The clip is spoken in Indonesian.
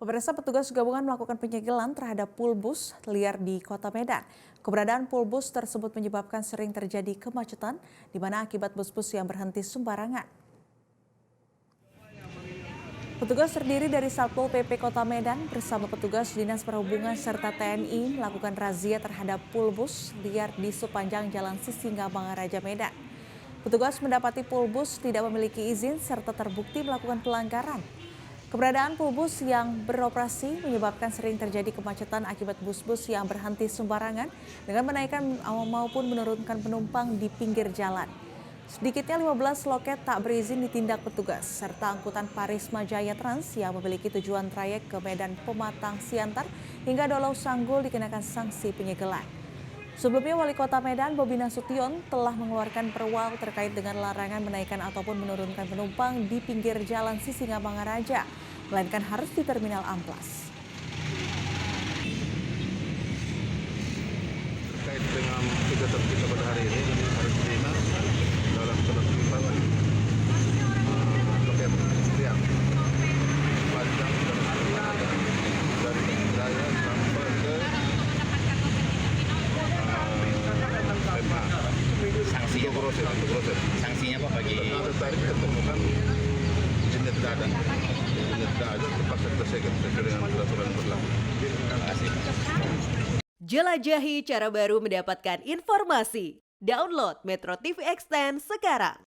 Pemirsa, petugas gabungan melakukan penyegelan terhadap pulbus liar di Kota Medan. Keberadaan pulbus tersebut menyebabkan sering terjadi kemacetan, di mana akibat bus-bus yang berhenti sembarangan. Petugas terdiri dari Satpol PP Kota Medan bersama petugas Dinas Perhubungan serta TNI melakukan razia terhadap pulbus liar di sepanjang Jalan Sisingamangaraja Medan. Petugas mendapati pulbus tidak memiliki izin serta terbukti melakukan pelanggaran. Keberadaan pulbus yang beroperasi menyebabkan sering terjadi kemacetan akibat bus-bus yang berhenti sembarangan dengan menaikkan maupun menurunkan penumpang di pinggir jalan. Sedikitnya 15 loket tak berizin ditindak petugas, serta angkutan Parisma Jaya Trans yang memiliki tujuan trayek ke Medan Pematang Siantar hingga Dolau Sanggul dikenakan sanksi penyegelan. Sebelumnya, Wali Kota Medan Bobi Nasution telah mengeluarkan perwal terkait dengan larangan menaikkan ataupun menurunkan penumpang di pinggir jalan Sisingamangaraja, melainkan harus di Terminal Amplas. Terkait dengan kegiatan kita pada hari ini harus terima dalam penertiban loket liar panjang dari Jaya sampai ke Sanksinya proses. Sanksinya apa bagi? Ternyata tadi ketemukan jenis dadan terpaksa kita segel sesuai dengan peraturan berlaku. Terima kasih. Jelajahi cara baru mendapatkan informasi. Download Metro TV Extend sekarang.